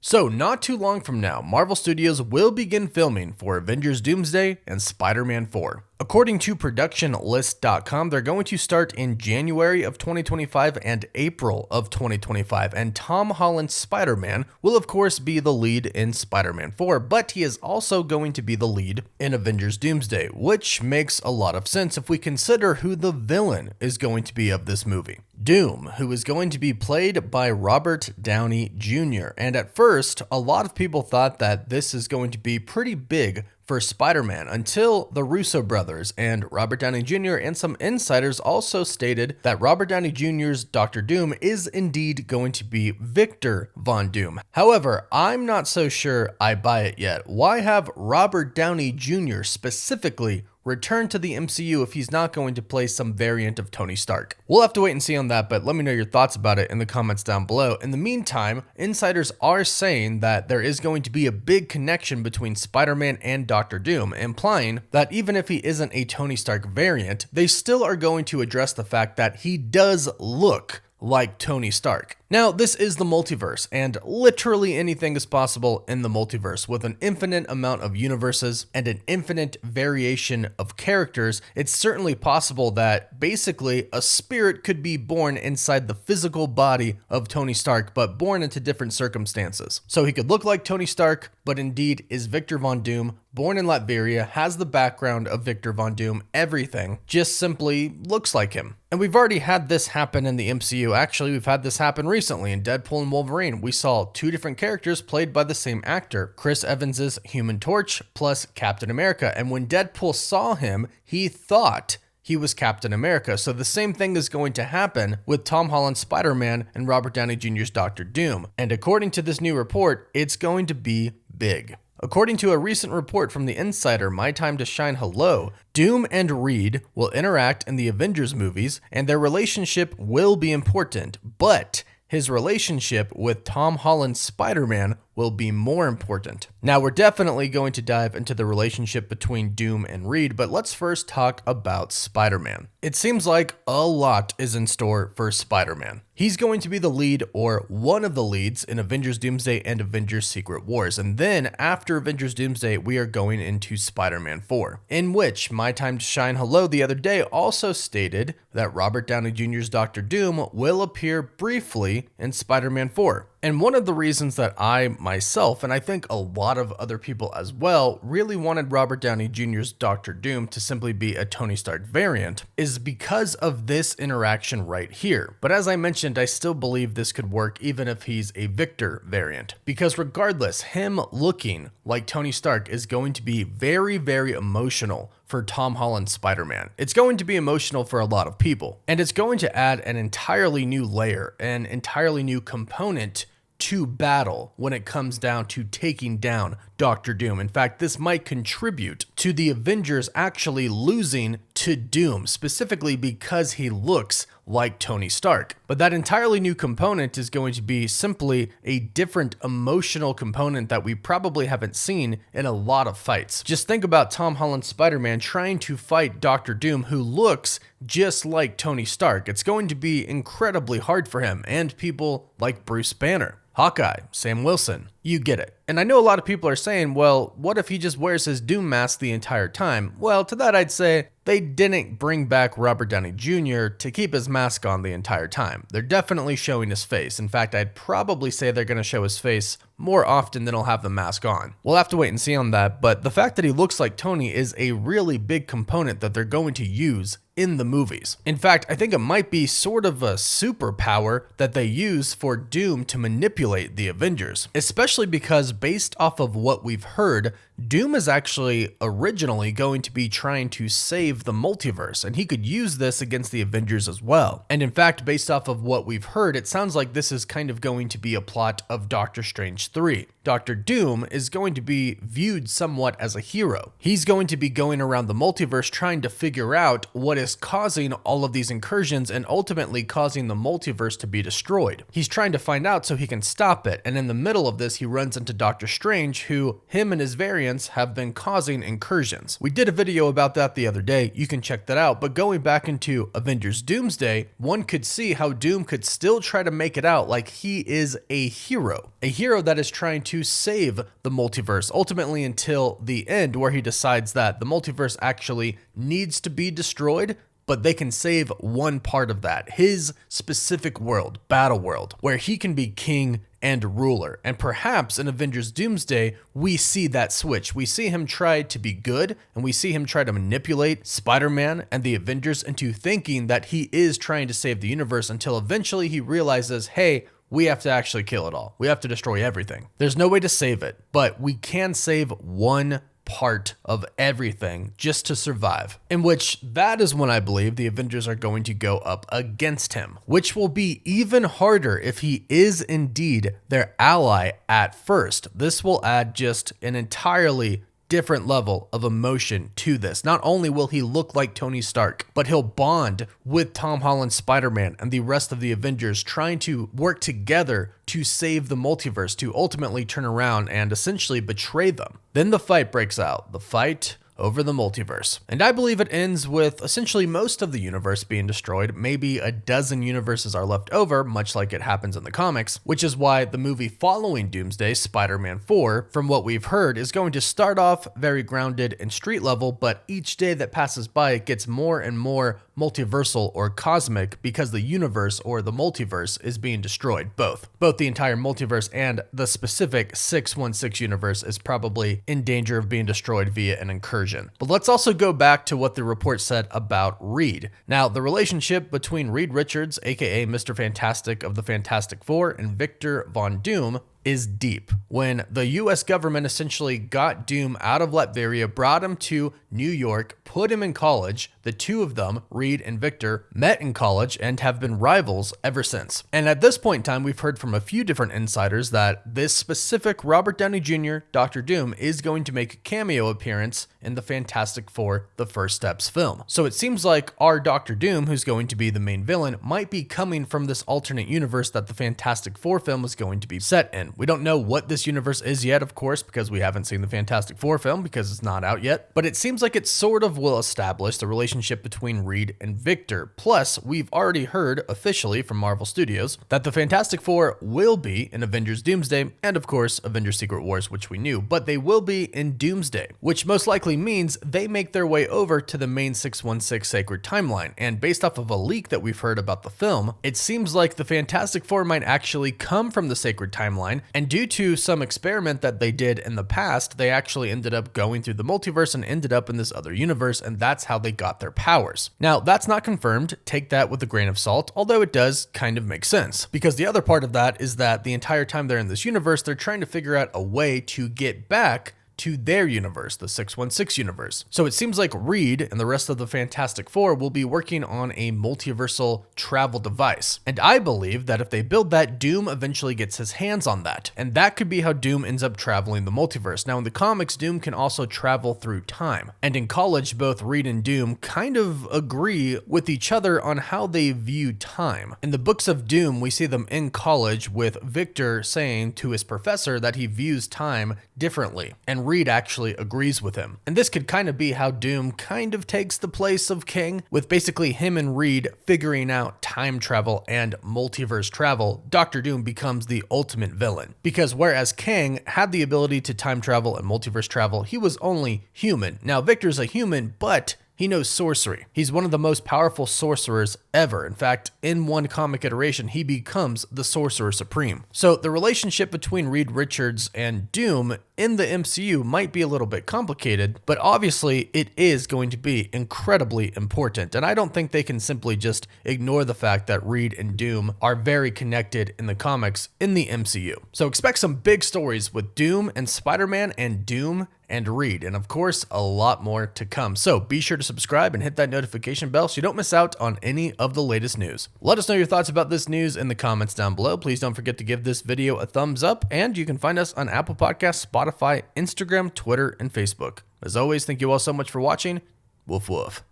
So, not too long from now, Marvel Studios will begin filming for Avengers Doomsday and Spider-Man 4. According to productionlist.com, they're going to start in January of 2025 and April of 2025, and Tom Holland Spider-Man will of course be the lead in Spider-Man 4, but he is also going to be the lead in Avengers Doomsday, which makes a lot of sense if we consider who the villain is going to be of this movie. Doom, who is going to be played by Robert Downey Jr. And at first, a lot of people thought that this is going to be pretty big for Spider-Man until the Russo brothers and Robert Downey Jr. and some insiders also stated that Robert Downey Jr.'s Dr. Doom is indeed going to be Victor Von Doom. However, I'm not so sure I buy it yet. Why have Robert Downey Jr. specifically return to the MCU if he's not going to play some variant of Tony Stark? We'll have to wait and see on that, but let me know your thoughts about it in the comments down below. In the meantime, insiders are saying that there is going to be a big connection between Spider-Man and Dr. Doom, implying that even if he isn't a Tony Stark variant, they still are going to address the fact that he does look like Tony Stark. Now, this is the multiverse, and literally anything is possible in the multiverse. With an infinite amount of universes and an infinite variation of characters, it's certainly possible that basically a spirit could be born inside the physical body of Tony Stark, but born into different circumstances. So he could look like Tony Stark, but indeed is Victor Von Doom, born in Latveria, has the background of Victor Von Doom, everything, just simply looks like him. And we've already had this happen in the MCU. Actually, we've had this happen recently in Deadpool and Wolverine. We saw two different characters played by the same actor, Chris Evans's Human Torch plus Captain America. And when Deadpool saw him, he thought he was Captain America. So the same thing is going to happen with Tom Holland Spider-Man and Robert Downey Jr.'s Dr. Doom. And according to this new report, it's going to be big. According to a recent report from the insider My Time to Shine Hello, Doom and Reed will interact in the Avengers movies, and their relationship will be important, but his relationship with Tom Holland Spider-Man will be more important. Now, we're definitely going to dive into the relationship between Doom and Reed, but let's first talk about Spider-Man. It seems like a lot is in store for Spider-Man. He's going to be the lead or one of the leads in Avengers Doomsday and Avengers Secret Wars. And then after Avengers Doomsday, we are going into Spider-Man 4, in which My Time to Shine Hello the other day also stated that Robert Downey Jr.'s Dr. Doom will appear briefly in Spider-Man 4. And one of the reasons that I myself, and I think a lot of other people as well, really wanted Robert Downey Jr.'s Dr. Doom to simply be a Tony Stark variant is because of this interaction right here. But as I mentioned, I still believe this could work even if he's a Victor variant. Because regardless, him looking like Tony Stark is going to be very, very emotional for Tom Holland Spider-Man. It's going to be emotional for a lot of people. And it's going to add an entirely new layer, an entirely new component to battle when it comes down to taking down Dr. Doom. In fact, this might contribute to the Avengers actually losing to Doom, specifically because he looks like Tony Stark. But that entirely new component is going to be simply a different emotional component that we probably haven't seen in a lot of fights. Just think about Tom Holland Spider-Man trying to fight Dr. Doom, who looks just like Tony Stark. It's going to be incredibly hard for him and people like Bruce Banner, Hawkeye, Sam Wilson. You get it. And I know a lot of people are saying, well, what if he just wears his Doom mask the entire time? Well, to that I'd say they didn't bring back Robert Downey Jr. to keep his mask on the entire time. They're definitely showing his face. In fact, I'd probably say they're going to show his face more often than he'll have the mask on. We'll have to wait and see on that, but the fact that he looks like Tony is a really big component that they're going to use in the movies. In fact, I think it might be sort of a superpower that they use for Doom to manipulate the Avengers, especially because based off of what we've heard, Doom is actually originally going to be trying to save the multiverse, and he could use this against the Avengers as well. And in fact, based off of what we've heard, it sounds like this is kind of going to be a plot of Doctor Strange 3. Dr. Doom is going to be viewed somewhat as a hero. He's going to be going around the multiverse trying to figure out what is causing all of these incursions and ultimately causing the multiverse to be destroyed. He's trying to find out so he can stop it, and in the middle of this, he he runs into Doctor Strange, who him and his variants have been causing incursions. We did a video about that the other day, you can check that out, but going back into Avengers Doomsday, one could see how Doom could still try to make it out like he is a hero that is trying to save the multiverse, ultimately until the end where he decides that the multiverse actually needs to be destroyed, but they can save one part of that, his specific world, Battle World, where he can be king and ruler. And perhaps in Avengers Doomsday, we see that switch. We see him try to be good, and we see him try to manipulate Spider-Man and the Avengers into thinking that he is trying to save the universe, until eventually he realizes, hey, we have to actually kill it all. We have to destroy everything. There's no way to save it, but we can save one part of everything just to survive, in which that is when I believe the Avengers are going to go up against him, which will be even harder if he is indeed their ally at first. This will add just an entirely different level of emotion to this. Not only will he look like Tony Stark, but he'll bond with Tom Holland Spider-Man and the rest of the Avengers, trying to work together to save the multiverse, to ultimately turn around and essentially betray them. Then the fight breaks out. The fight over the multiverse. And I believe it ends with essentially most of the universe being destroyed. Maybe a dozen universes are left over, much like it happens in the comics, which is why the movie following Doomsday, Spider-Man 4, from what we've heard, is going to start off very grounded and street level, but each day that passes by, it gets more and more multiversal or cosmic, because the universe or the multiverse is being destroyed. Both the entire multiverse and the specific 616 universe is probably in danger of being destroyed via an incursion. But let's also go back to what the report said about Reed. Now, the relationship between Reed Richards, aka Mr. Fantastic of the Fantastic Four, and Victor Von Doom is deep. When the US government essentially got Doom out of Latveria, brought him to New York, put him in college, the two of them, Reed and Victor, met in college and have been rivals ever since. And at this point in time, we've heard from a few different insiders that this specific Robert Downey Jr., Dr. Doom, is going to make a cameo appearance in the Fantastic Four, The First Steps film. So it seems like our Dr. Doom, who's going to be the main villain, might be coming from this alternate universe that the Fantastic Four film is going to be set in. We don't know what this universe is yet, of course, because we haven't seen the Fantastic Four film because it's not out yet, but it seems like it sort of will establish the relationship between Reed and Victor. Plus, we've already heard officially from Marvel Studios that the Fantastic Four will be in Avengers Doomsday and, of course, Avengers Secret Wars, which we knew, but they will be in Doomsday, which most likely means they make their way over to the main 616 sacred timeline. And based off of a leak that we've heard about the film, it seems like the Fantastic Four might actually come from the sacred timeline, and due to some experiment that they did in the past, they actually ended up going through the multiverse and ended up in this other universe, and that's how they got their powers. Now, that's not confirmed. Take that with a grain of salt, although it does kind of make sense, because the other part of that is that the entire time they're in this universe, they're trying to figure out a way to get back to their universe, the 616 universe. So it seems like Reed and the rest of the Fantastic Four will be working on a multiversal travel device. And I believe that if they build that, Doom eventually gets his hands on that. And that could be how Doom ends up traveling the multiverse. Now in the comics, Doom can also travel through time. And in college, both Reed and Doom kind of agree with each other on how they view time. In the books of Doom, we see them in college with Victor saying to his professor that he views time differently. And Reed actually agrees with him. And this could kind of be how Doom kind of takes the place of King, with basically him and Reed figuring out time travel and multiverse travel. Dr. Doom becomes the ultimate villain, because whereas King had the ability to time travel and multiverse travel, he was only human. Now Victor's a human, but he knows sorcery. He's one of the most powerful sorcerers ever. In fact, in one comic iteration, he becomes the Sorcerer Supreme. So the relationship between Reed Richards and Doom in the MCU might be a little bit complicated, but obviously it is going to be incredibly important. And I don't think they can simply just ignore the fact that Reed and Doom are very connected in the comics in the MCU. So expect some big stories with Doom and Spider-Man and Doom and Reed, and of course, a lot more to come. So be sure to subscribe and hit that notification bell so you don't miss out on any of the latest news. Let us know your thoughts about this news in the comments down below. Please don't forget to give this video a thumbs up, and you can find us on Apple Podcasts, Spotify, Instagram, Twitter, and Facebook. As always, thank you all so much for watching. Woof woof.